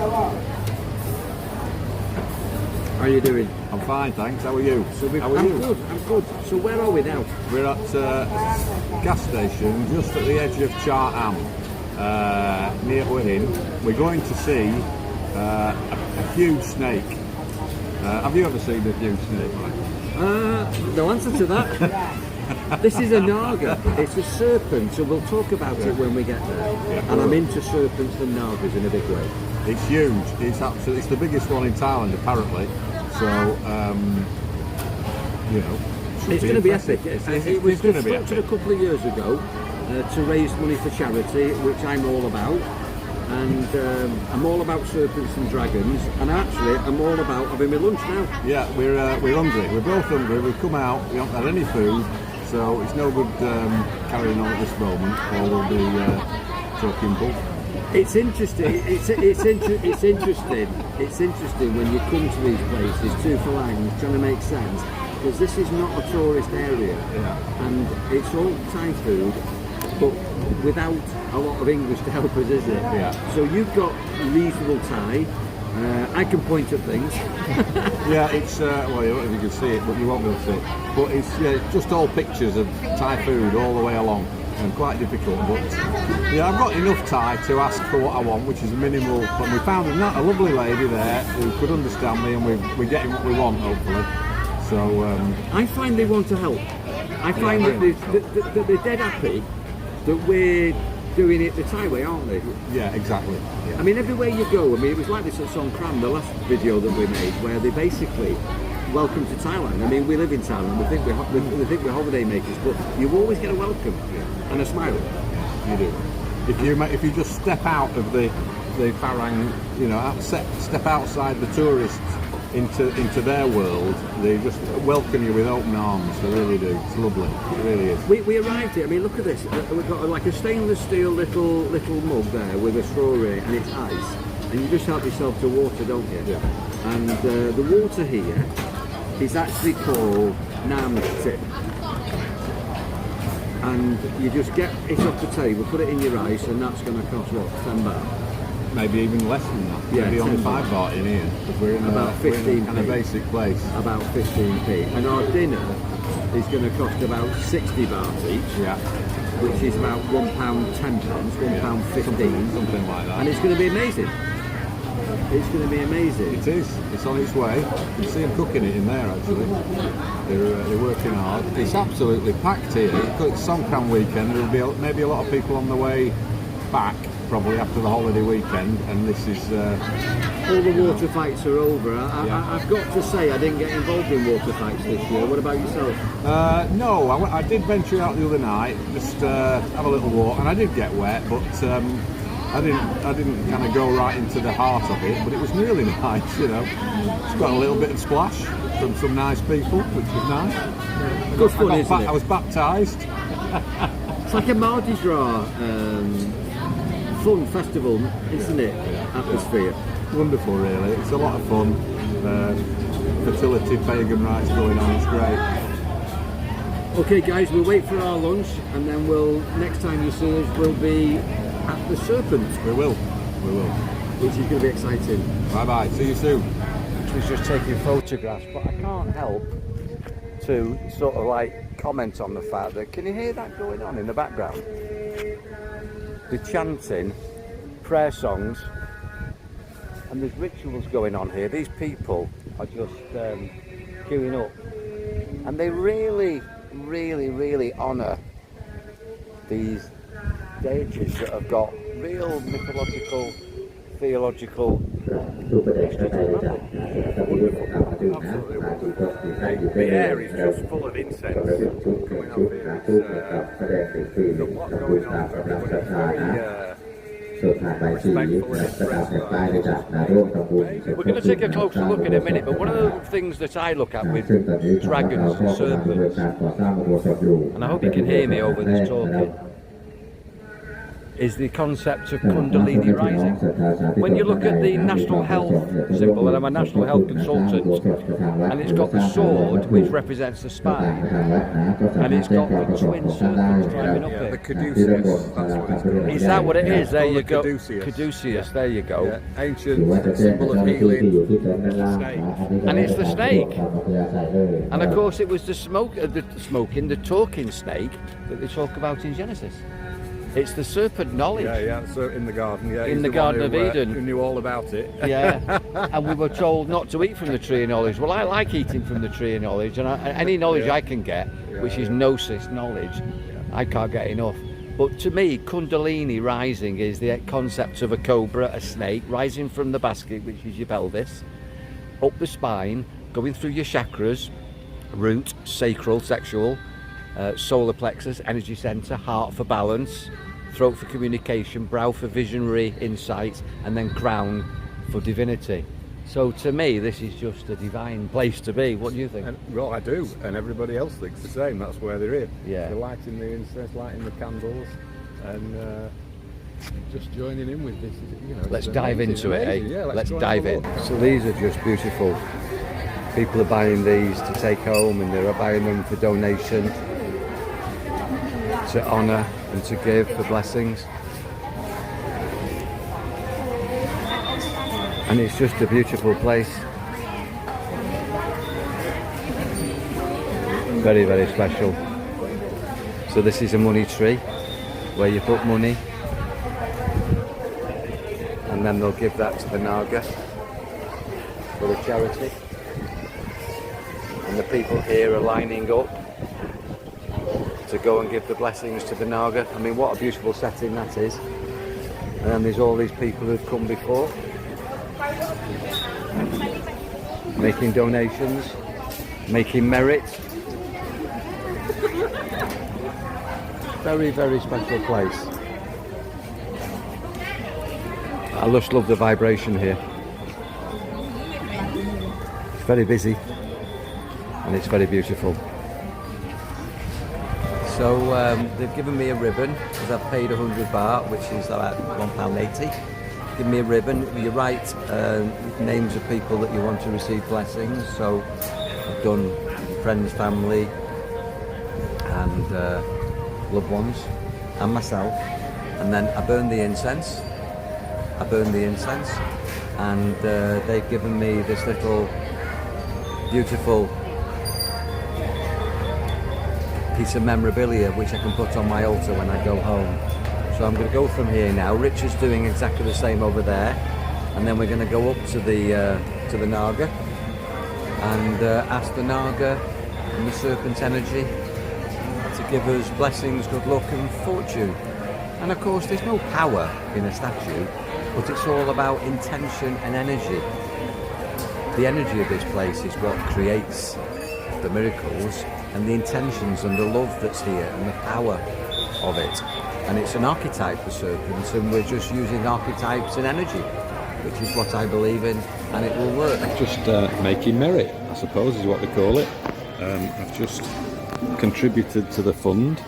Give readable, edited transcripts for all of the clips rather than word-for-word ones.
How are you doing? I'm fine, thanks. How are you? I'm good. So where are we now? We're at a gas station just at the edge of Chaeng, near Wuhin. We're going to see a huge snake. Have you ever seen a huge snake? No answer to that. This is a Naga. It's a serpent, so we'll talk about it when we get there. Yeah. And I'm into serpents and Nagas in a big way. It's huge. It's the biggest one in Thailand, apparently. So, you know, it's going to be epic. It's It was going to be constructed epic. a couple of years ago to raise money for charity, which I'm all about. And I'm all about serpents and dragons. And actually, I'm all about having my lunch now. Yeah, we're hungry. We're both hungry. We've come out. We haven't had any food, so it's no good carrying on at this moment, or we'll be talking bull. It's interesting. It's interesting. It's interesting when you come to these places, to Phalang, trying to make sense, because this is not a tourist area, and it's all Thai food, but without a lot of English to help us, is it? Yeah. So you've got reasonable Thai. I can point at things. Yeah, it's well, I don't know if you can see it, but you won't be able to see it. But it's just all pictures of Thai food all the way along, and quite difficult. But yeah, I've got enough Thai to ask for what I want, which is minimal. But we found a lovely lady there who could understand me, and we're getting what we want, hopefully. So I find they want to help. I find that they're dead happy that we're doing it the Thai way, aren't they? yeah, exactly. Yeah. I mean, everywhere you go, I mean, it was like this at Songkran, the last video that we made, where they basically welcome to Thailand. I mean, we live in Thailand, we think we're holiday makers, but you always get a welcome and a smile. You do. If you just step out of the Pharang, you know, step outside the tourists into their world, they just welcome you with open arms. They really do. It's lovely. It really is. We arrived here. I mean, look at this. We've got like a stainless steel little mug there with a straw in it, and it's ice. And you just help yourself to water, don't you? Yeah. And the water here is actually called Nam Tip. And you just get it off the table, put it in your ice, and that's going to cost what, 10 baht? Maybe even less than that. Yeah, maybe only 10 5 baht in here. Because we're in about 15 kind of basic place. About 15p. And our dinner is going to cost about 60 baht each. Yeah. Which is about £1.10, £1.15. Something like that. And it's going to be amazing. It's going to be amazing. It is. It's on its way. You can see them cooking it in there, actually. They're working hard. It's absolutely packed here. It's Songkran weekend. There'll be maybe a lot of people on the way back, probably after the holiday weekend, and this is... all the water fights are over. I've got to say, I didn't get involved in water fights this year. What about yourself? No, I did venture out the other night, just have a little walk, and I did get wet, but I didn't kind of go right into the heart of it, but it was really nice, you know. It's got a little bit of splash from some nice people, which was nice. Good fun, isn't it? I was baptised. It's like a Mardi Gras fun festival, isn't it? Atmosphere. Wonderful, really. It's a lot of fun. Fertility, pagan rites going on. It's great. Okay, guys, we'll wait for our lunch, and then next time you see us, we'll be at the Serpent. We will. Which is going to be exciting. Bye bye. See you soon. She's just taking photographs, but I can't help to sort of like comment on the fact that, can you hear that going on in the background? The chanting, prayer songs, and there's rituals going on here. These people are just queuing up, and they really, really, really honour these deities that have got real mythological, theological. Absolutely wonderful. The air is just full of incense coming up here. There's a lot going on for everybody. It's very We're going to take a closer look in a minute, but one of the things that I look at with dragons and serpents, and I hope you can hear me over this talking, is the concept of Kundalini rising. When you look at the national health symbol, and I'm a national health consultant, and it's got the sword which represents the spine, and it's got the twin serpents climbing up it. The caduceus, that's what it's called. Is that what it is? There you go. Caduceus. Caduceus, there you go. Yeah. Ancient symbol of healing, snake. And it's the snake. And of course it was the talking snake that they talk about in Genesis. It's the serpent knowledge. Yeah, so in the garden. Yeah, in the Garden of Eden. Who knew all about it. Yeah, and we were told not to eat from the tree of knowledge. Well, I like eating from the tree of knowledge, and any knowledge I can get, which is gnosis knowledge, I can't get enough. But to me, Kundalini rising is the concept of a cobra, a snake, rising from the basket, which is your pelvis, up the spine, going through your chakras, root, sacral, sexual, solar plexus, energy center, heart for balance, throat for communication, brow for visionary insight, and then crown for divinity. So to me, this is just a divine place to be. What do you think? Well, I do, and everybody else thinks the same. That's why they're here. Yeah. They're lighting the incense, lighting the candles, and just joining in with this. You know, Let's dive into it, eh? Yeah, let's dive in. So these are just beautiful. People are buying these to take home, and they're buying them for donation, to honour and to give for blessings. And it's just a beautiful place. Very, very special. So this is a money tree where you put money, and then they'll give that to the Naga for a charity. And the people here are lining up to go and give the blessings to the Naga. I mean, what a beautiful setting that is. And then there's all these people who've come before, making donations, making merit. Very, very special place. I just love the vibration here. It's very busy and it's very beautiful. So they've given me a ribbon because I've paid 100 baht, which is about £1.80. Give me a ribbon. You write names of people that you want to receive blessings. So I've done friends, family, and loved ones, and myself. And then I burn the incense. And they've given me this little beautiful piece of memorabilia which I can put on my altar when I go home. So I'm going to go from here now. Richard's doing exactly the same over there, and then we're going to go up to the Naga and ask the Naga and the Serpent energy to give us blessings, good luck and fortune. And of course there's no power in a statue, but it's all about intention and energy. The energy of this place is what creates the miracles, and the intentions and the love that's here and the power of it. And it's an archetype, the serpent, and we're just using archetypes and energy, which is what I believe in, and it will work. Just making merit, I suppose, is what they call it. I've just contributed to the fund,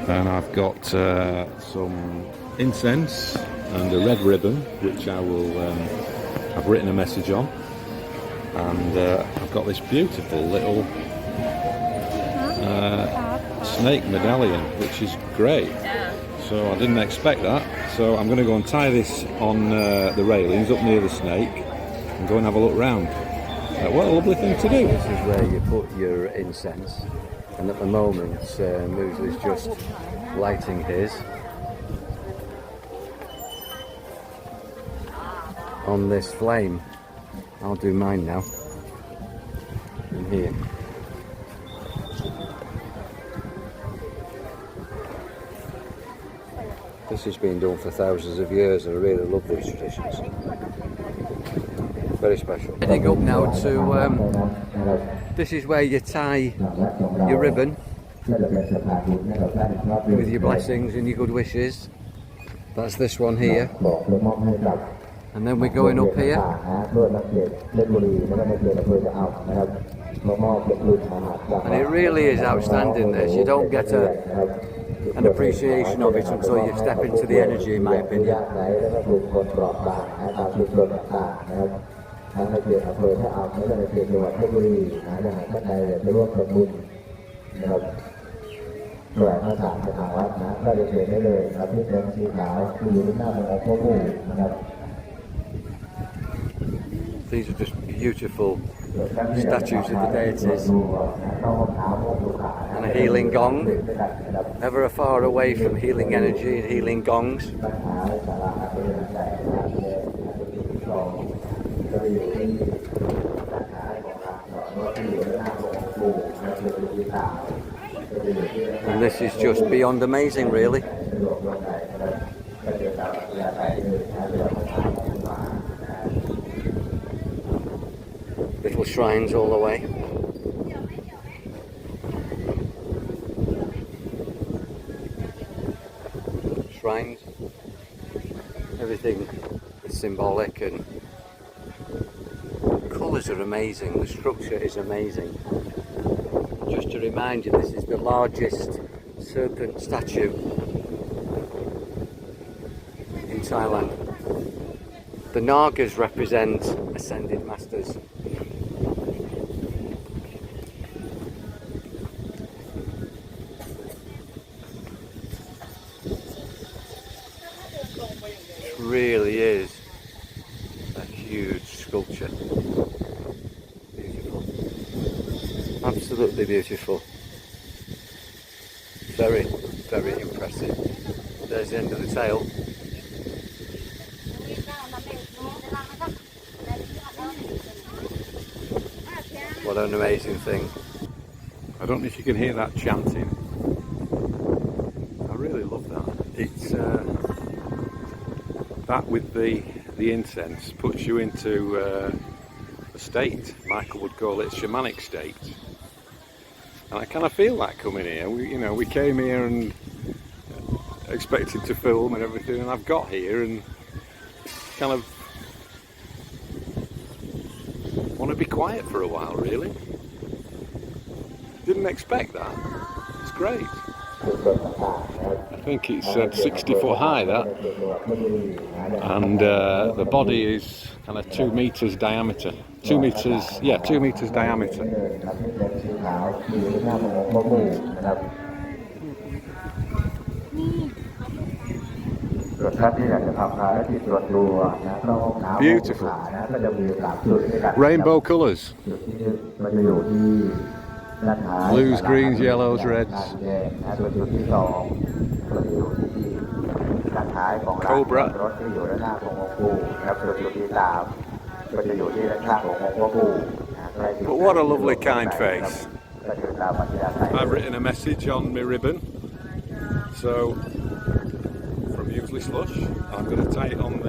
and I've got some incense and a red ribbon, which I will I've written a message on, and I've got this beautiful little snake medallion, which is great. So I didn't expect that. So I'm going to go and tie this on the railings up near the snake and go and have a look round. What a lovely thing to do. This is where you put your incense, and at the moment Muesli's just lighting his on this flame. I'll do mine now in here. This has been done for thousands of years, and I really love these traditions. Very special. Heading up now to, this is where you tie your ribbon with your blessings and your good wishes. That's this one here. And then we're going up here. And it really is outstanding, this. You don't get an appreciation of it until you step into the energy, in my opinion. ทั้งในเขตอำเภอท่าอ่าวและในเขตจังหวัดเพชรบุรีนะยังไงท่านใดอยากจะร่วมทำบุญนะครับแหวนพระสามสถานวัดนะก็จะเชิญได้เลยครับที่เป็นสีขาวที่อยู่ที่หน้าขององค์พ่อปู่นะครับ These are just beautiful statues of the deities. And a healing gong. Never far away from healing energy and healing gongs. And this is just beyond amazing, really. Little shrines all the way. Shrines. Everything is symbolic, and colours are amazing. The structure is amazing. Just to remind you, this is the largest serpent statue in Thailand. The Nagas represent ascended masters. It really is a huge sculpture. Beautiful. Absolutely beautiful. Very, very impressive. There's the end of the tail. What an amazing thing. I don't know if you can hear that chanting. I really love that. It's that with the incense puts you into a state. Michael would call it shamanic state. And I kind of feel that coming here. We came here and expected to film and everything, and I've got here and kind of want to be quiet for a while, really. Didn't expect that. It's great. I think it's 60 foot high, that, and the body is kind of 2 meters diameter. 2 meters, yeah, 2 meters diameter. Beautiful. Rainbow colours. Blues, greens, yellows, reds. Cobra. But what a lovely kind face. I've written a message on my ribbon. So from Muesli Slush, I'm going to tie it on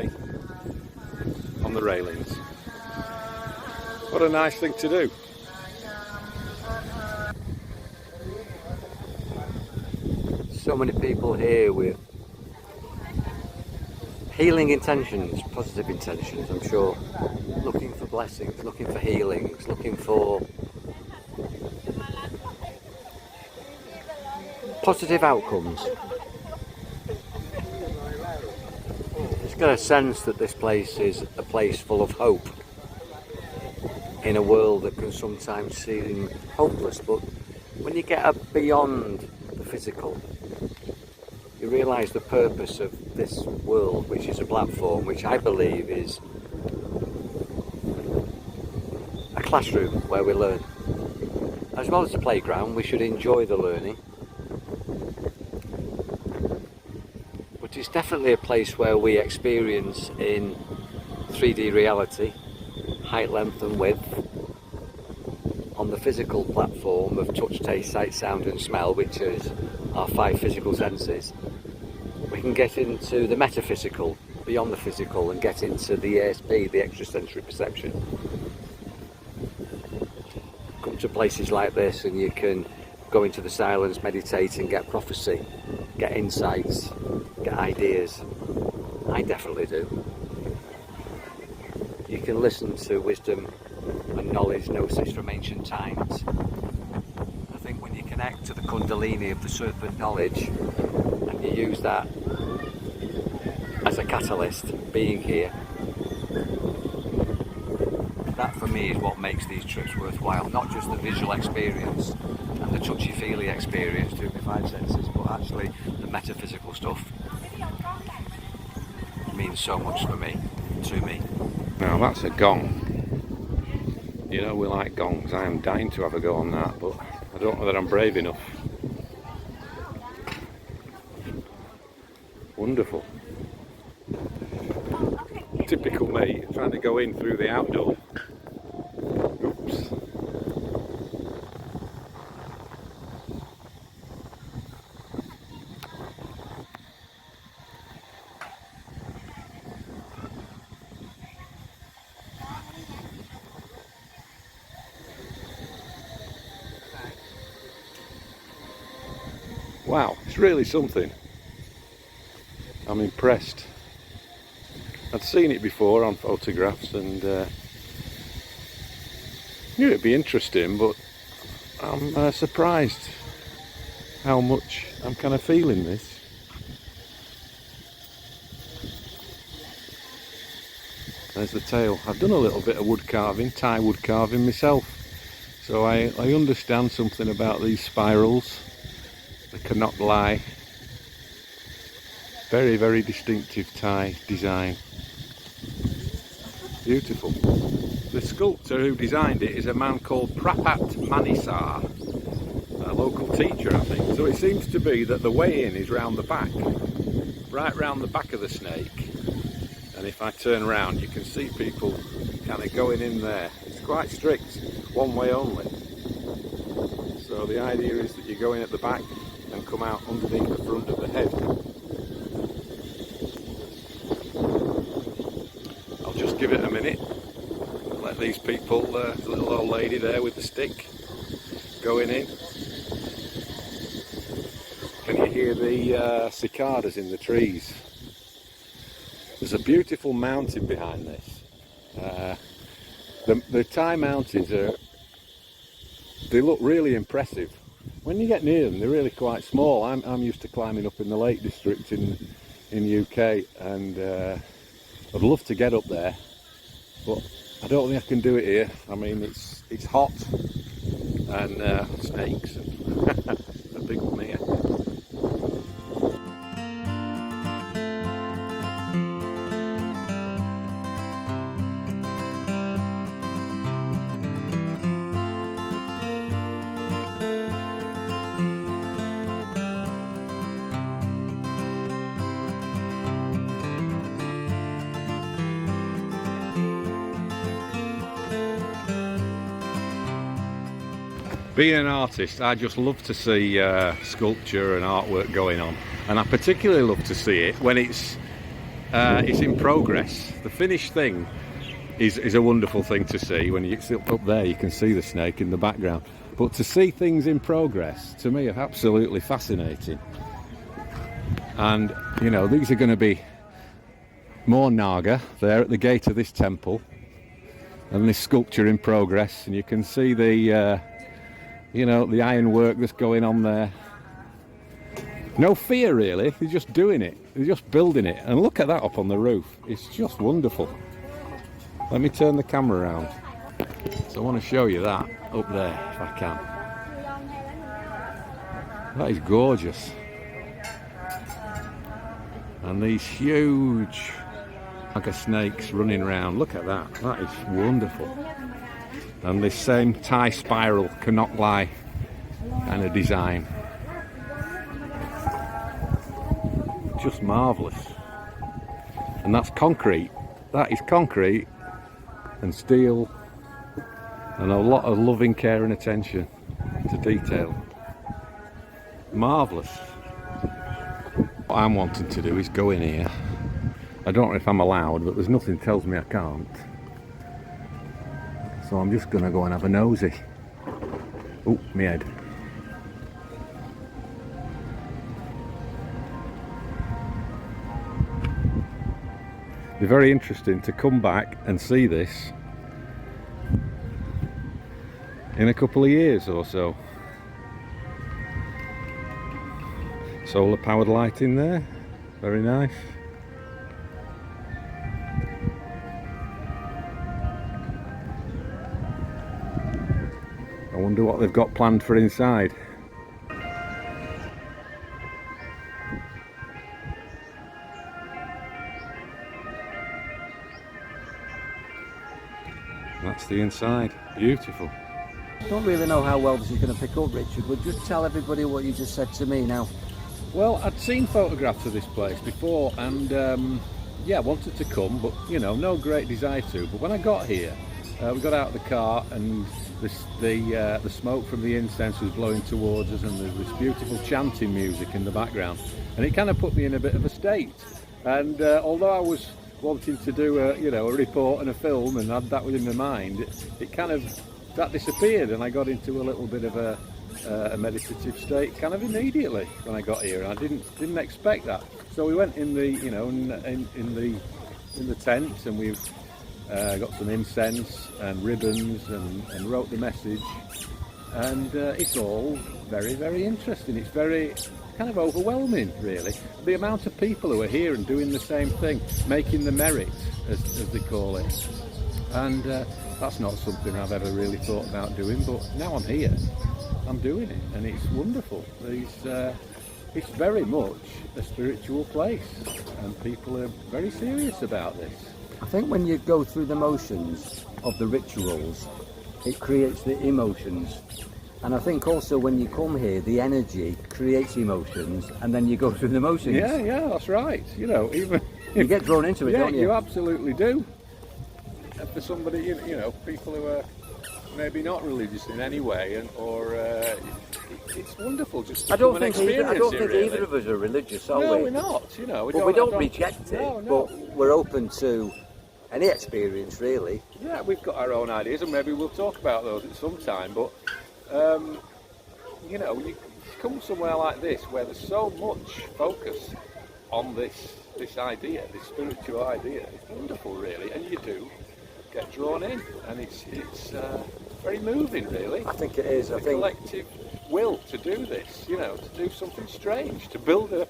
the railings. What a nice thing to do. So many people here with healing intentions, positive intentions, I'm sure, looking for blessings, looking for healings, looking for positive outcomes. Just got a sense that this place is a place full of hope in a world that can sometimes seem hopeless, but when you get up beyond the physical, you realise the purpose of this world, which is a platform, which I believe is a classroom where we learn. As well as a playground, we should enjoy the learning. But it's definitely a place where we experience in 3D reality, height, length and width, on the physical platform of touch, taste, sight, sound and smell, which is our 5 physical senses. We can get into the metaphysical, beyond the physical, and get into the ESP, the extrasensory perception. Come to places like this and you can go into the silence, meditate and get prophecy, get insights, get ideas. I definitely do. You can listen to wisdom and knowledge, gnosis from ancient times. I think when you connect to the kundalini of the serpent knowledge, you use that as a catalyst, being here. That for me is what makes these trips worthwhile, not just the visual experience and the touchy-feely experience through my five senses, but actually the metaphysical stuff means so much for me, to me. Now that's a gong. You know we like gongs. I am dying to have a go on that, but I don't know that I'm brave enough. Wonderful. Typical me, trying to go in through the outdoor. Oops. Wow, it's really something. I'm impressed. I'd seen it before on photographs and knew it'd be interesting, but I'm surprised how much I'm kind of feeling this. There's the tail. I've done a little bit of wood carving, Thai wood carving myself, so I understand something about these spirals. The Kanok Lai. Very, very distinctive Thai design. Beautiful. The sculptor who designed it is a man called Prapat Manisar, a local teacher I think. So it seems to be that the way in is round the back, right round the back of the snake. And if I turn around you can see people kind of going in there. It's quite strict, one way only. So the idea is that you go in at the back and come out underneath the front of the head. I'll just give it a minute, let these people, the little old lady there with the stick, going in. Can you hear the cicadas in the trees? There's a beautiful mountain behind this. The Thai mountains they look really impressive. When you get near them, they're really quite small. I'm used to climbing up in the Lake District in UK, and I'd love to get up there, but I don't think I can do it here. I mean, it's hot and snakes and a big one here. Being an artist, I just love to see sculpture and artwork going on, and I particularly love to see it when it's in progress. The finished thing is a wonderful thing to see. When you sit up there, you can see the snake in the background. But to see things in progress, to me, are absolutely fascinating. And you know, these are going to be more Naga there at the gate of this temple, and this sculpture in progress, and you can see the you know, the ironwork that's going on there. No fear really, they're just doing it, they're just building it. And look at that up on the roof, it's just wonderful. Let me turn the camera around. So I want to show you that up there if I can. That is gorgeous. And these huge Naga snakes running around, look at that, that is wonderful. And this same Thai spiral Kanok Lai kind of design. Just marvellous. And that's concrete. That is concrete and steel and a lot of loving care and attention to detail. Marvellous. What I'm wanting to do is go in here. I don't know if I'm allowed, but there's nothing tells me I can't. So I'm just going to go and have a nosy. Oh, my head. It'd be very interesting to come back and see this in a couple of years or so. Solar powered lighting there, very nice. I wonder what they've got planned for inside. That's the inside, beautiful. I don't really know how well this is going to pick up, Richard. Would you tell everybody what you just said to me now? Well, I'd seen photographs of this place before and yeah, wanted to come, but you know, no great desire to. But when I got here, we got out of the car and the smoke from the incense was blowing towards us, and there's this beautiful chanting music in the background, and it kind of put me in a bit of a state. And although I was wanting to do a report and a film and had that within my mind, it kind of that disappeared, and I got into a little bit of a meditative state kind of immediately when I got here, and I didn't expect that. So we went in the in the tent, and we've got some incense and ribbons and wrote the message, and it's all very, very interesting. It's very kind of overwhelming, really, the amount of people who are here and doing the same thing, making the merit, as they call it. And that's not something I've ever really thought about doing, but now I'm here, I'm doing it, and it's wonderful. It's very much a spiritual place, and people are very serious about this. I think when you go through the motions of the rituals, it creates the emotions. And I think also when you come here, the energy creates emotions, and then you go through the motions. Yeah, that's right. You know, even you get drawn into it, yeah, don't you? You absolutely do. And for somebody, you know, people who are maybe not religious in any way, it's wonderful just to I don't come and think experience it, really. either of us are religious, are No, we? we're not. You know, But we don't reject it. No. But we're open to any experience, really. Yeah, we've got our own ideas, and maybe we'll talk about those at some time. But you know, you come somewhere like this where there's so much focus on this idea, this spiritual idea. It's wonderful, really, and you do get drawn in, and it's very moving, really. I think it is. The collective will to do this, you know, to do something strange, to build a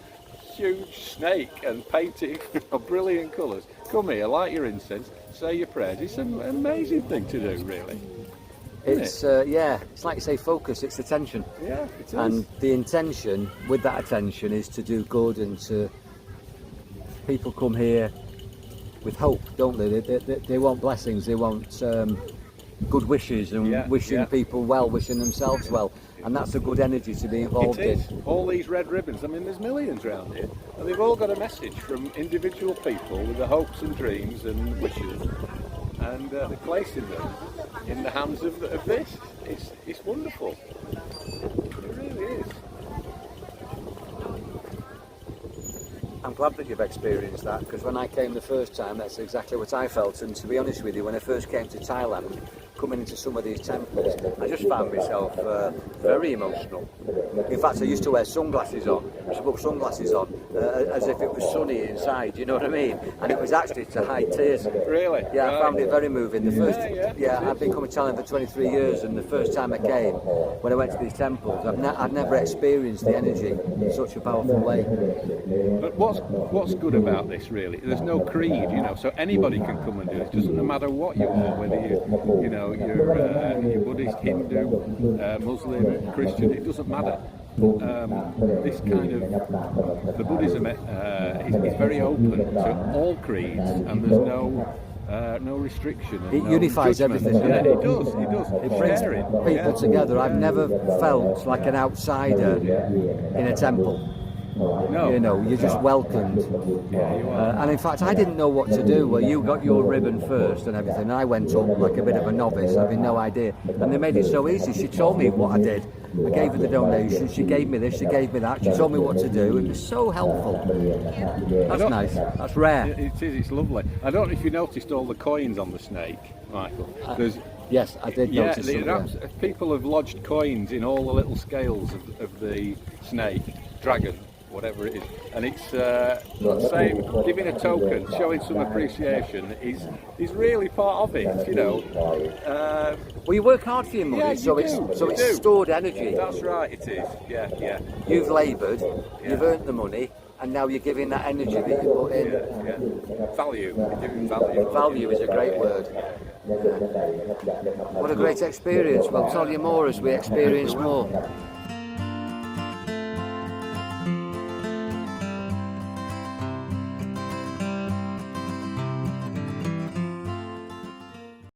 huge snake and paint it in brilliant colours. Come here, light your incense, say your prayers. It's an amazing thing to do, really. It's yeah, it's like you say, focus. It's attention. Yeah, it is. And the intention with that attention is to do good, and to people come here with hope, don't they? They want blessings. They want good wishes, and wishing people well, wishing themselves well, and that's a good energy to be involved in. All these red ribbons, I mean, there's millions around here, and they've all got a message from individual people with their hopes and dreams and wishes, and they're placing them in the hands of this. It's wonderful. It really is. I'm glad that you've experienced that, because when I came the first time, that's exactly what I felt. And to be honest with you, when I first came to Thailand, coming into some of these temples, I just found myself very emotional. In fact, I used to wear sunglasses on. I used to put sunglasses on as if it was sunny inside, you know what I mean? And it was actually to hide tears. Really? Yeah, right. I found it very moving. The first, I've been coming to Thailand for 23 years, and the first time I came, when I went to these temples, I've never experienced the energy in such a powerful way. But what's good about this, really? There's no creed, you know, so anybody can come and do it. It doesn't matter what you are, whether you're Buddhist, Hindu, Muslim, Christian. It doesn't matter. This kind of the Buddhism is very open to all creeds, and there's no restriction. And it unifies everything. Yeah, it does. It brings people together. I've never felt like an outsider in a temple. No. You know, you're just welcomed. Yeah, you are. And in fact, I didn't know what to do. Well, you got your ribbon first and everything, and I went up like a bit of a novice, having no idea. And they made it so easy. She told me what I did. I gave her the donation. She gave me this. She gave me that. She told me what to do. It was so helpful. That's nice. That's rare. It is. It's lovely. I don't know if you noticed all the coins on the snake, Michael. Yes, I did notice people have lodged coins in all the little scales of the snake, dragon, whatever it is, and it's saying, giving a token, showing some appreciation is really part of it, you know. Well, you work hard for your money, Yeah, so you do. it's stored energy. That's right, it is. Yeah, yeah. You've laboured, you've earned the money, and now you're giving that energy that you put in. Yeah, yeah. Value. You're giving value. Value is a great word. What a great experience. We'll tell you more as we experience more.